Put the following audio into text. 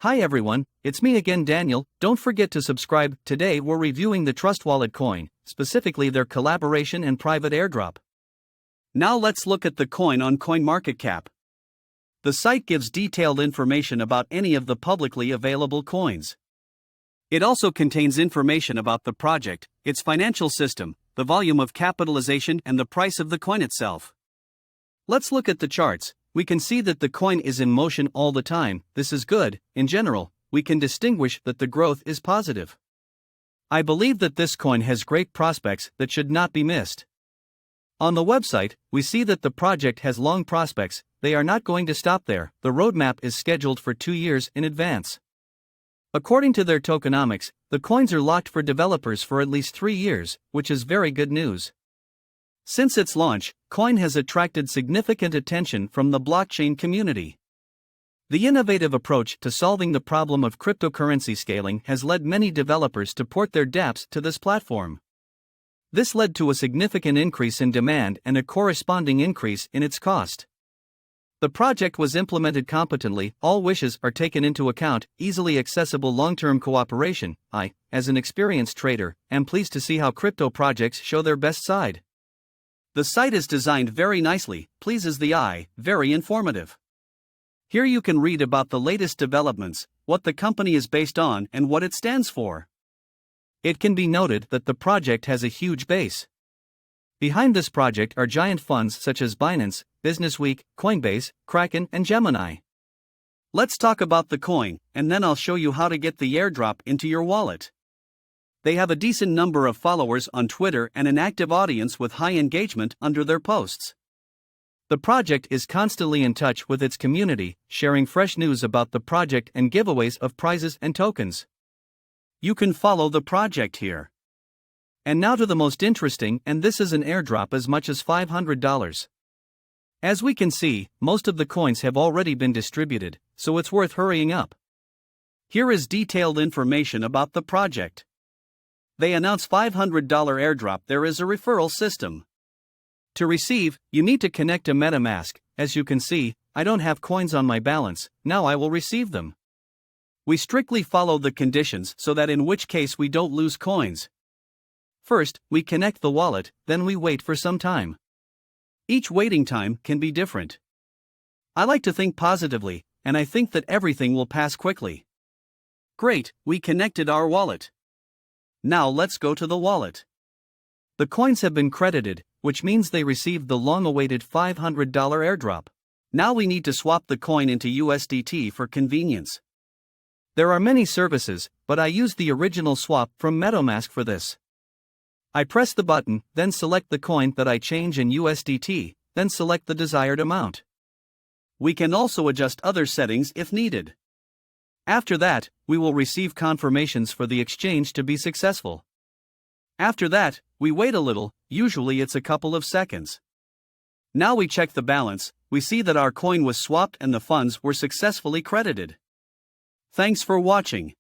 Hi everyone, it's me again Daniel. Don't forget to subscribe. Today we're reviewing the TRUSTWALLET coin, specifically their collaboration and private airdrop. Now let's look at the coin on CoinMarketCap. The site gives detailed information about any of the publicly available coins. It also contains information about the project, its financial system, the volume of capitalization and the price of the coin itself. Let's look at the charts. We can see that the coin is in motion all the time. This is good. In general, we can distinguish that the growth is positive. I believe that this coin has great prospects that should not be missed. On the website, we see that the project has long prospects. They are not going to stop there. The roadmap is scheduled for 2 years in advance. According to their tokenomics, the coins are locked for developers for at least 3 years, which is very good news. Since its launch, coin has attracted significant attention from the blockchain community. The innovative approach to solving the problem of cryptocurrency scaling has led many developers to port their dApps to this platform. This led to a significant increase in demand and a corresponding increase in its cost. The project was implemented competently, all wishes are taken into account, easily accessible long-term cooperation. I, as an experienced trader, am pleased to see how crypto projects show their best side. The site is designed very nicely, pleases the eye, very informative. Here you can read about the latest developments, what the company is based on and what it stands for. It can be noted that the project has a huge base. Behind this project are giant funds such as Binance, Businessweek, Coinbase, Kraken and Gemini. Let's talk about the coin, and then I'll show you how to get the airdrop into your wallet. They have a decent number of followers on Twitter and an active audience with high engagement under their posts. The project is constantly in touch with its community, sharing fresh news about the project and giveaways of prizes and tokens. You can follow the project here. And now to the most interesting, and this is an airdrop as much as $500. As we can see, most of the coins have already been distributed, so it's worth hurrying up. Here is detailed information about the project. They announce $500 airdrop. There is a referral system. To receive, you need to connect to MetaMask. As you can see, I don't have coins on my balance, now I will receive them. We strictly follow the conditions so that in which case we don't lose coins. First, we connect the wallet, then we wait for some time. Each waiting time can be different. I like to think positively, and I think that everything will pass quickly. Great, we connected our wallet. Now let's go to the wallet. The coins have been credited, which means they received the long-awaited $500 airdrop. Now we need to swap the coin into USDT for convenience. There are many services, but I used the original swap from MetaMask for this. I press the button, then select the coin that I change in USDT, then select the desired amount. We can also adjust other settings if needed. After that, we will receive confirmations for the exchange to be successful. After that, we wait a little, usually it's a couple of seconds. Now we check the balance, we see that our coin was swapped and the funds were successfully credited. Thanks for watching.